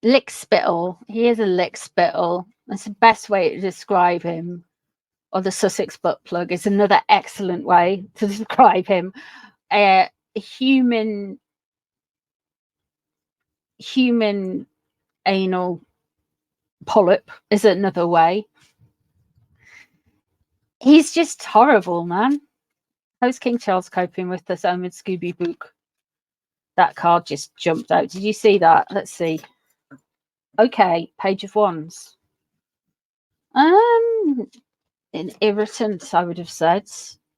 lickspittle. He is a lickspittle. That's the best way to describe him. Or the Sussex butt plug is another excellent way to describe him. A human anal polyp is another way. He's just horrible, man. How's King Charles coping with this Omen Scooby book? That card just jumped out. Did you see that? Let's see. Okay, Page of Wands. An irritant, I would have said.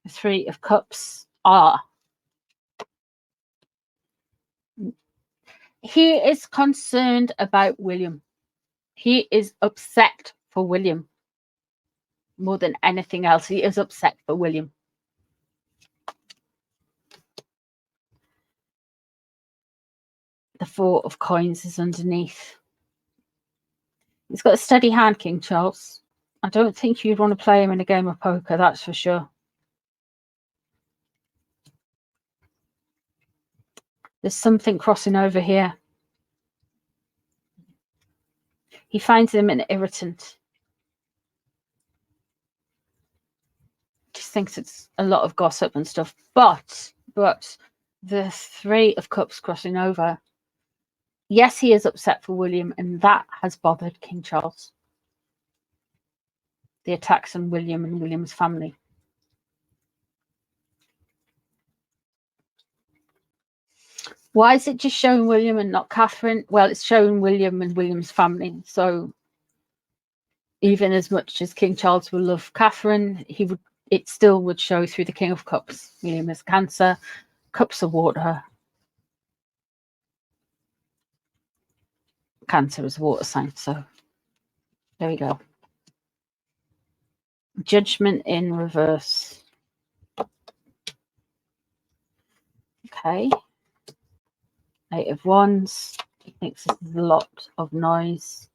Three of Cups. He is concerned about William. He is upset for William. More than anything else, he is upset for William. The Four of Coins is underneath. He's got a steady hand, King Charles. I don't think you'd want to play him in a game of poker, that's for sure. There's something crossing over here. He finds him an irritant. Just thinks it's a lot of gossip and stuff. But the Three of Cups crossing over. Yes, he is upset for William, and that has bothered King Charles. The attacks on William and William's family. Why is it just showing William and not Catherine? Well, it's showing William and William's family. So even as much as King Charles will love Catherine, it still would show through the King of Cups. William is Cancer, Cups of water. Cancer is a water sign, so there we go. Judgment in reverse. Okay. Eight of Wands. He thinks this is a lot of noise.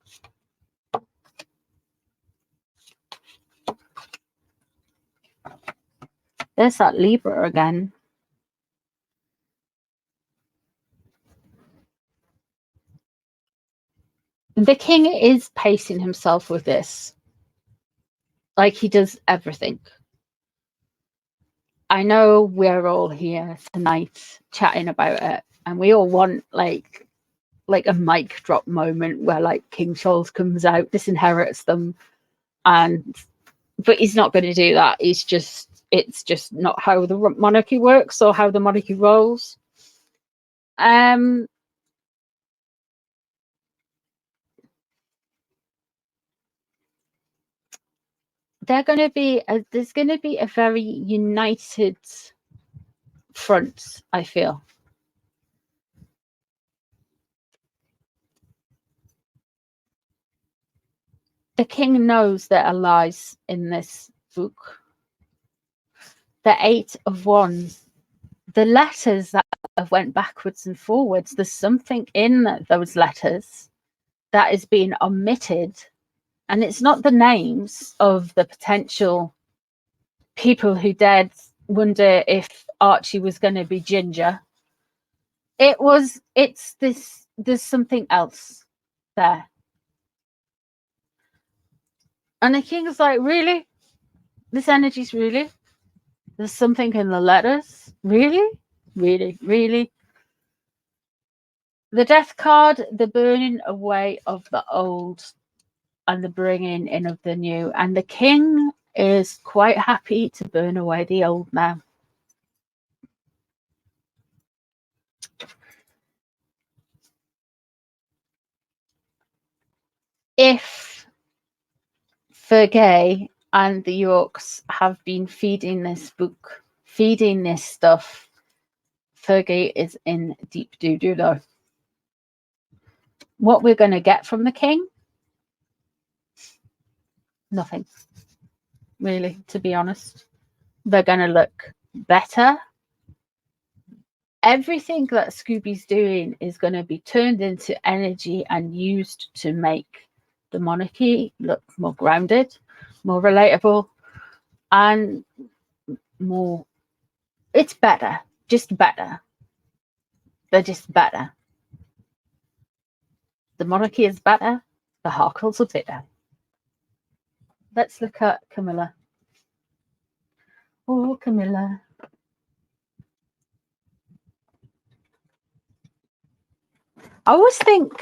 There's that Libra again. The king is pacing himself with this. Like he does everything. I know we're all here tonight chatting about it, and we all want like a mic drop moment where like King Charles comes out, disinherits them, but he's not going to do that. It's just not how the monarchy works or how the monarchy rolls. There's going to be a very united front, I feel. The king knows there are lies in this book. The Eight of Wands, the letters that have went backwards and forwards, there's something in those letters that is being omitted. And it's not the names of the potential people who dared wonder if Archie was going to be ginger. There's something else there. And the king is like, really? This energy's really? There's something in the letters? Really? Really? Really? The Death card, the burning away of the old and the bringing in of the new. And the king is quite happy to burn away the old now. If Fergie and the Yorks have been feeding this book, feeding this stuff, Fergie is in deep doo-doo though. What we're going to get from the king? Nothing. Really, to be honest. They're going to look better. Everything that Scooby's doing is going to be turned into energy and used to make the monarchy look more grounded, more relatable, and more... It's better. Just better. They're just better. The monarchy is better. The Harkles are bitter. Let's look at Camilla. Oh, Camilla. I always think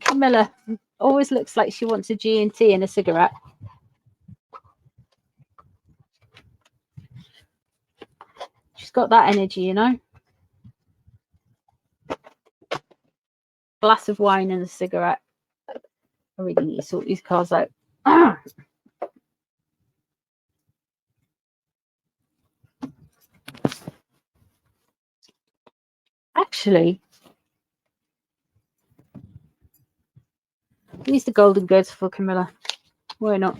Camilla always looks like she wants a G&T and a cigarette. She's got that energy, you know. Glass of wine and a cigarette. I really need to sort these cards out. Actually, use the golden goods for Camilla. Why not?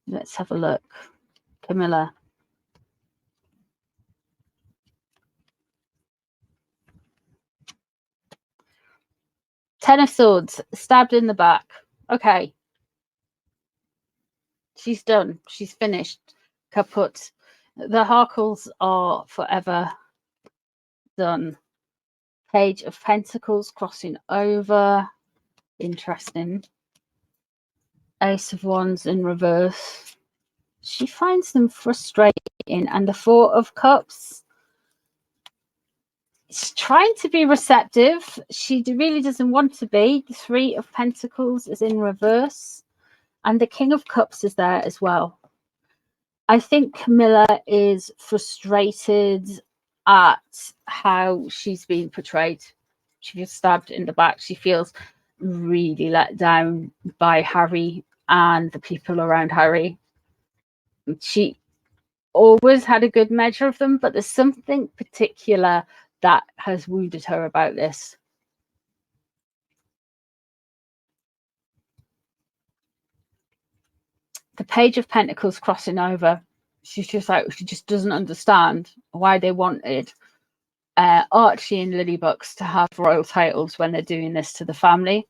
Let's have a look. Camilla. Ten of Swords, stabbed in the back. Okay. She's done. She's finished. Kaput. The Harkles are forever done. Page of Pentacles crossing over. Interesting. Ace of Wands in reverse. She finds them frustrating. And the Four of Cups. She's trying to be receptive. She really doesn't want to be. The Three of Pentacles is in reverse. And the King of Cups is there as well. I think Camilla is frustrated at how she's been portrayed. She gets stabbed in the back. She feels really let down by Harry and the people around Harry. She always had a good measure of them, but there's something particular that has wounded her about this. The Page of Pentacles crossing over. She's just like, she just doesn't understand why they wanted Archie and Lilybucks to have royal titles when they're doing this to the family.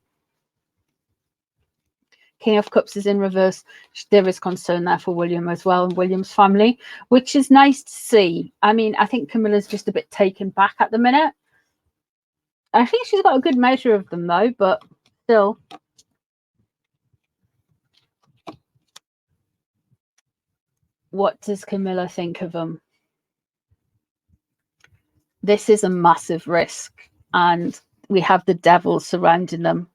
King of Cups is in reverse. There is concern there for William as well and William's family, which is nice to see. I mean, I think Camilla's just a bit taken back at the minute. I think she's got a good measure of them though, but still. What does Camilla think of them? This is a massive risk, and we have the devil surrounding them.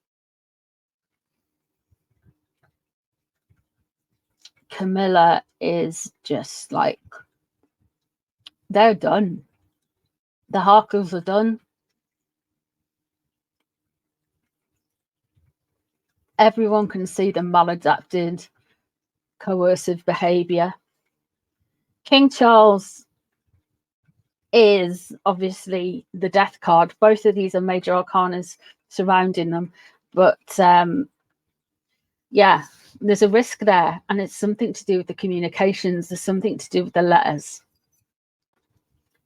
Camilla is just like, they're done. The Harkles are done. Everyone can see the maladapted, coercive behavior. King Charles is obviously the death card. Both of these are major arcanas surrounding them, but yeah, there's a risk there, and it's something to do with the communications. There's something to do with the letters.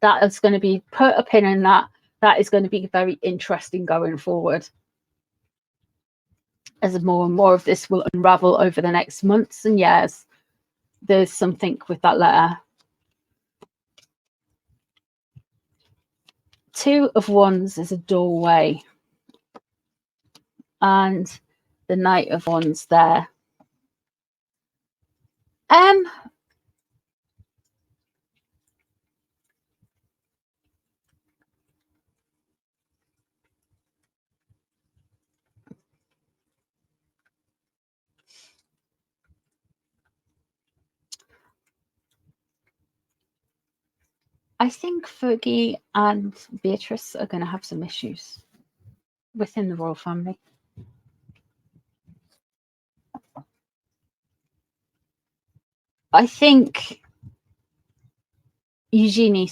That is going to be, put a pin in that. That is going to be very interesting going forward, as more and more of this will unravel over the next months and years. There's something with that letter. Two of Wands is a doorway, and the Knight of Wands there. I think Fergie and Beatrice are going to have some issues within the royal family. I think Eugenie,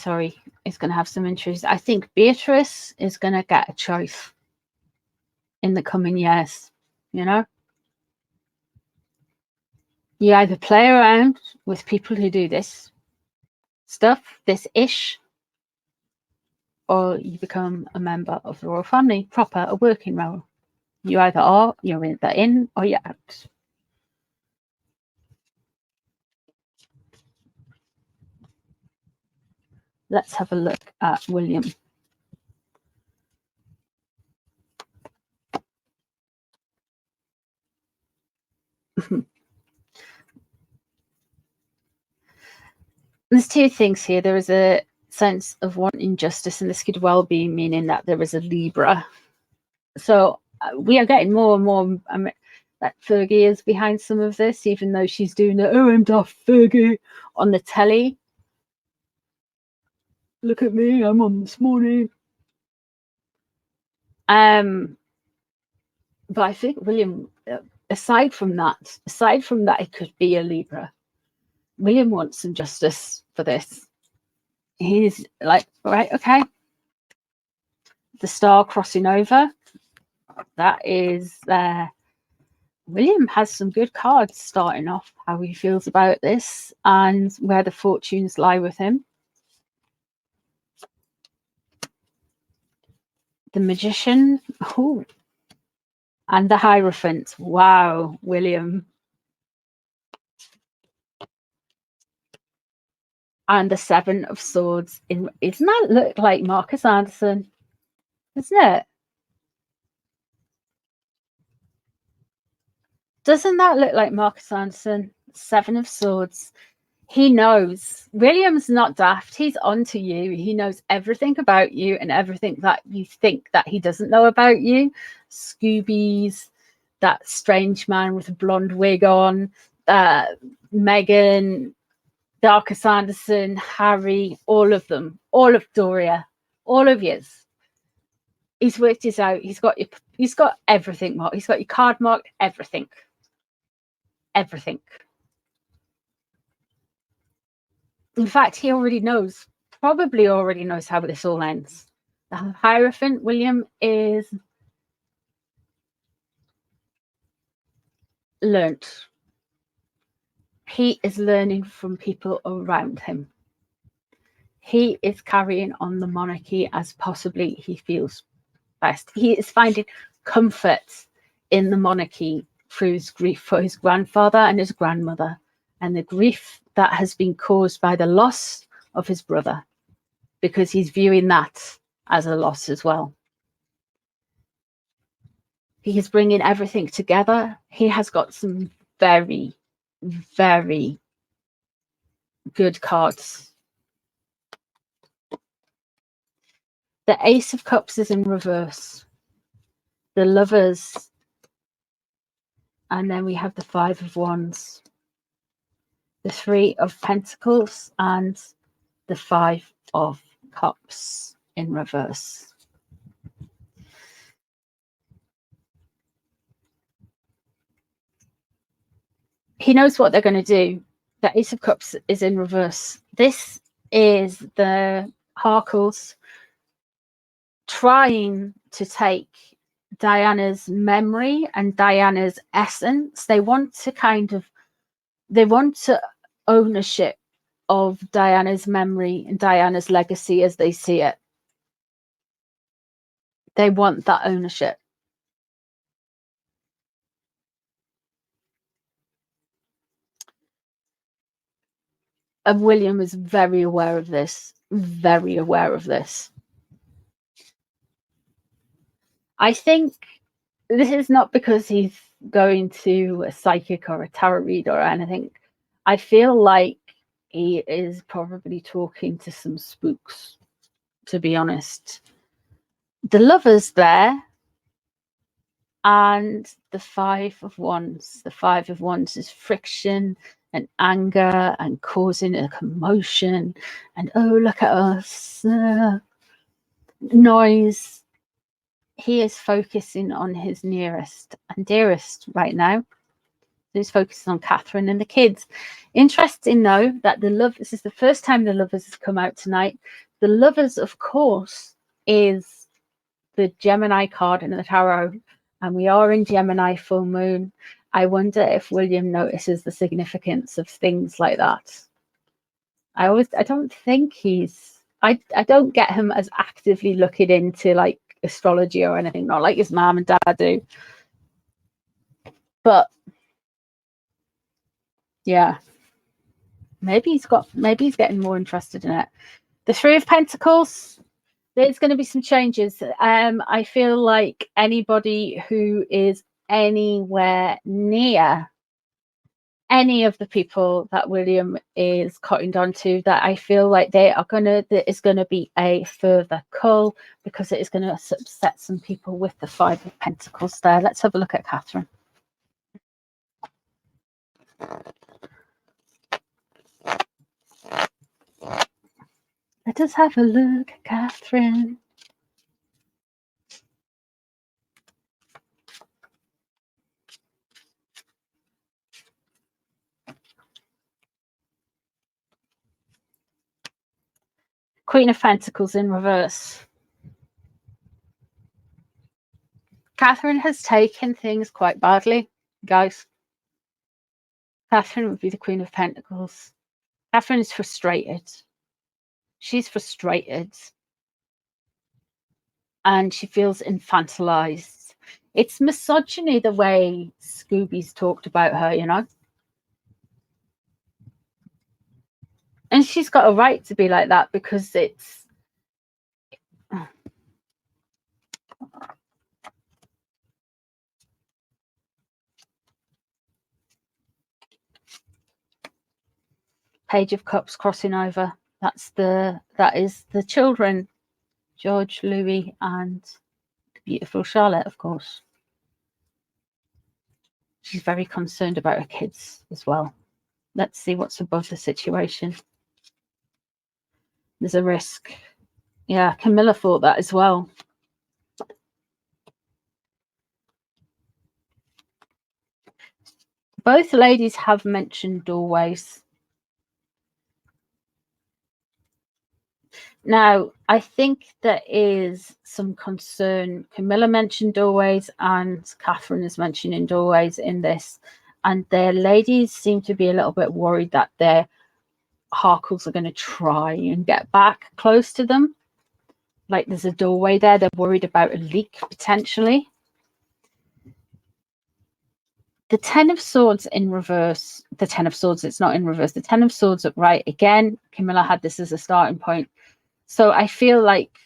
is going to have some issues. I think Beatrice is going to get a choice in the coming years, you know? You either play around with people who do this, stuff, this ish, or you become a member of the royal family, proper, a working role. You either are, you're in or you're out. Let's have a look at William. There's two things here. There is a sense of wanting justice, and this could well be meaning that there is a Libra. So we are getting more and more that Fergie is behind some of this, even though she's doing the "oh, I'm daft Fergie" on the telly. Look at me, I'm on this morning. But I think William, aside from that, it could be a Libra. William wants some justice for this. He's like, right, okay. The star crossing over. That is William has some good cards starting off, how he feels about this and where the fortunes lie with him. The Magician. Ooh. And the Hierophant. Wow, William. And the Seven of Swords. Doesn't that look like Marcus Anderson? Isn't it? Doesn't that look like Marcus Anderson? Seven of Swords. He knows. William's not daft. He's onto you. He knows everything about you and everything that you think that he doesn't know about you. Scoobies, that strange man with a blonde wig on, Meghan, Marcus Anderson, Harry, all of them, all of Doria, all of yours. He's worked this out. He's got everything marked. He's got your card marked, everything. Everything. In fact, he probably already knows how this all ends. The Hierophant, William, is learnt. He is learning from people around him. He is carrying on the monarchy as possibly he feels best. He is finding comfort in the monarchy through his grief for his grandfather and his grandmother, and the grief that has been caused by the loss of his brother, because he's viewing that as a loss as well. He is bringing everything together. He has got some very, very good cards. The Ace of Cups is in reverse. The Lovers. And then we have the Five of Wands. The Three of Pentacles and the Five of Cups in reverse. He knows what they're going to do. The Ace of Cups is in reverse. This is the Harkles trying to take Diana's memory and Diana's essence. They want to ownership of Diana's memory and Diana's legacy as they see it. They want that ownership. And William is very aware of this. Very aware of this. I think this is not because he's going to a psychic or a tarot reader or anything. I feel like he is probably talking to some spooks, to be honest. The Lovers there, and the Five of Wands. The Five of Wands is friction and anger and causing a commotion and, oh, look at us, noise. He is focusing on his nearest and dearest right now. He's focusing on Catherine and the kids. Interesting, though, that this is the first time the Lovers has come out tonight. The Lovers, of course, is the Gemini card in the tarot, and we are in Gemini full moon. I wonder if William notices the significance of things like that. I don't think I don't get him as actively looking into like astrology or anything, not like his mom and dad do. But yeah, maybe he's getting more interested in it. The Three of Pentacles, there's going to be some changes. I feel like anybody who is anywhere near any of the people that William is cottoned onto, that I feel like there is going to be a further cull, because it is going to upset some people with the Five of Pentacles there. Let's have a look at Catherine. Let us have a look at Catherine. Queen of Pentacles in reverse. Catherine has taken things quite badly, guys. Catherine would be the Queen of Pentacles. Catherine is frustrated. She's frustrated. And she feels infantilized. It's misogyny the way Scooby's talked about her, you know. And she's got a right to be like that, because it's... Page of Cups crossing over. That is the children, George, Louis, and the beautiful Charlotte, of course. She's very concerned about her kids as well. Let's see what's above the situation. There's a risk. Yeah, Camilla thought that as well. Both ladies have mentioned doorways. Now, I think there is some concern. Camilla mentioned doorways and Catherine is mentioning doorways in this. And their ladies seem to be a little bit worried that their Harkles are going to try and get back close to them. Like there's a doorway there. They're worried about a leak potentially. The Ten of Swords in reverse. The Ten of Swords, it's not in reverse. The Ten of Swords upright. Again, Camilla had this as a starting point. So I feel like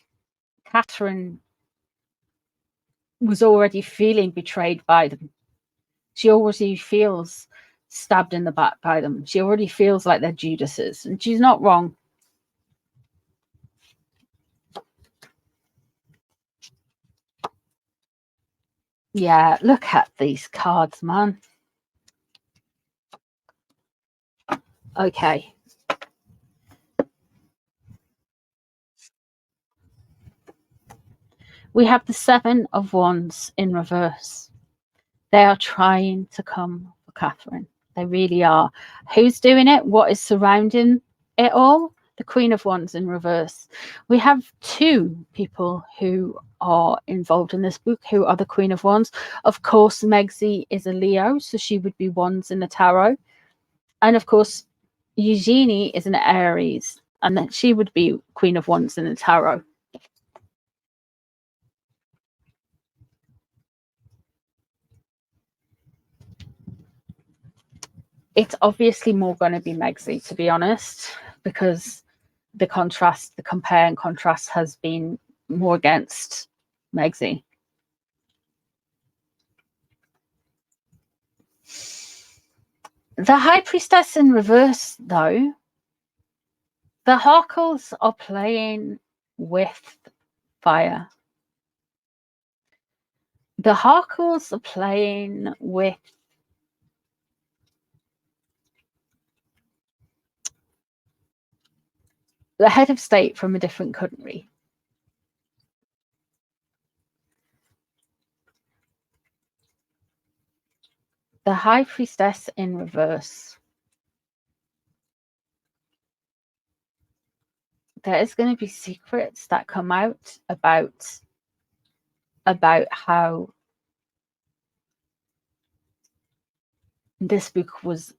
Catherine was already feeling betrayed by them. She already feels stabbed in the back by them. She already feels like they're Judases, and she's not wrong. Yeah, look at these cards, man. Okay. We have the Seven of Wands in reverse. They are trying to come for Catherine. They really are. Who's doing it? What is surrounding it all? The Queen of Wands in reverse. We have two people who are involved in this book who are the Queen of Wands. Of course, Megzi is a Leo, so she would be Wands in the tarot. And of course, Eugenie is an Aries, and then she would be Queen of Wands in the tarot. It's obviously more going to be Megzi, to be honest, because the compare and contrast has been more against Megzi. The High Priestess in reverse, though, the Harkles are playing with fire. The Harkles are playing with the head of state from a different country. The High Priestess in reverse. There is going to be secrets that come out about how this book was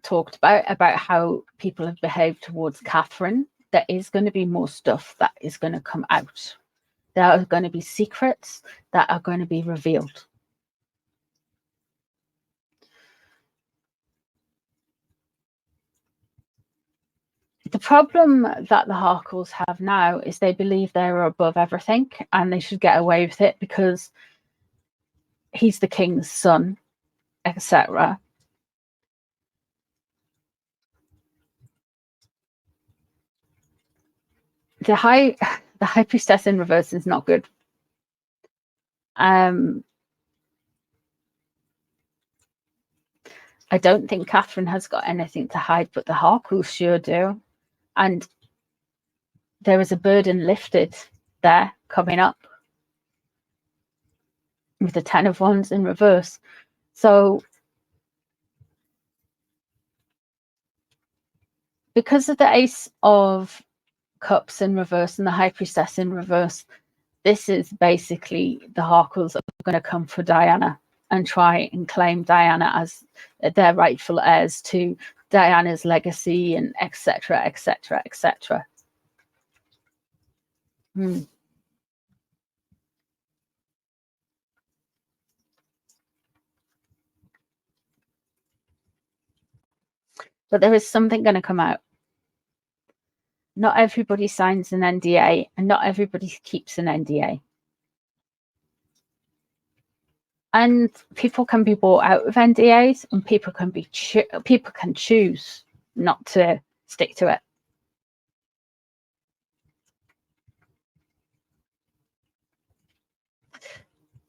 talked about how people have behaved towards Catherine, there is going to be more stuff that is going to come out. There are going to be secrets that are going to be revealed. The problem that the Harkles have now is they believe they're above everything and they should get away with it because he's the king's son, etc. The high priestess in reverse is not good. I don't think Catherine has got anything to hide, but the Harkles sure do. And there is a burden lifted there coming up with the 10 of Wands in reverse. So because of the Ace of Cups in reverse and the High Priestess in reverse, this is basically the Harkles are going to come for Diana and try and claim Diana as their rightful heirs to Diana's legacy and etc, etc, etc. But there is something going to come out. Not everybody signs an NDA and not everybody keeps an NDA. And people can be bought out of NDAs, and people can choose not to stick to it.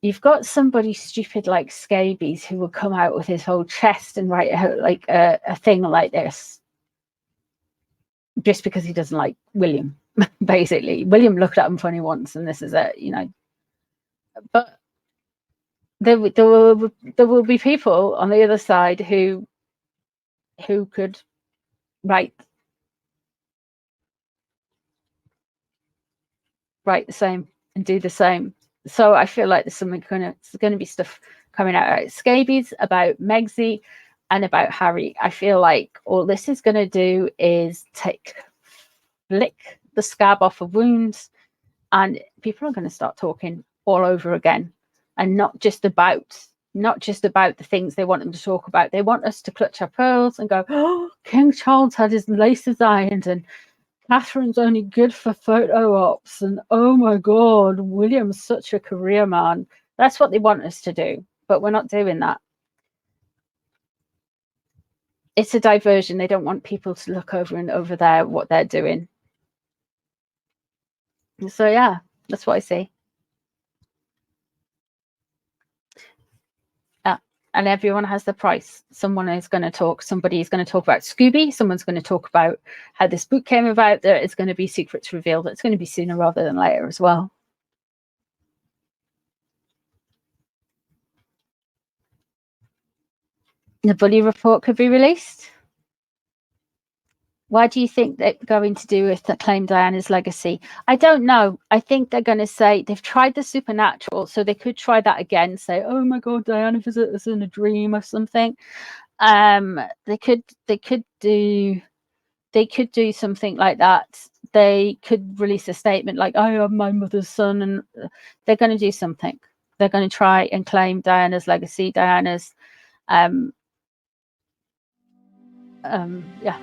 You've got somebody stupid like Scabies who will come out with his whole chest and write like a thing like this, just because he doesn't like William. Basically, William looked at him funny once, and this is it, you know. But there will be people on the other side who could write the same and do the same. So I feel like there's going to be stuff coming out Scabies, about Megsy, and about Harry. I feel like all this is going to do is flick the scab off of wounds, and people are going to start talking all over again, and not just about the things they want them to talk about. They want us to clutch our pearls and go, oh, King Charles had his laces ironed, and Catherine's only good for photo ops, and oh my God, William's such a career man. That's what they want us to do, but we're not doing that. It's a diversion. They don't want people to look over and over there what they're doing. So yeah, that's what I see. And everyone has the price. Somebody is going to talk about Scooby. Someone's going to talk about how this book came about. There is going to be secrets revealed. It's going to be sooner rather than later as well. The Bully report could be released. Why do you think they're going to do with the claim Diana's legacy? I don't know. I think they're going to say they've tried the supernatural, so they could try that again. Say, "Oh my God, Diana visited us in a dream or something." They could do something like that. They could release a statement like, "I am my mother's son," and they're going to do something. They're going to try and claim Diana's legacy, Diana's, yeah.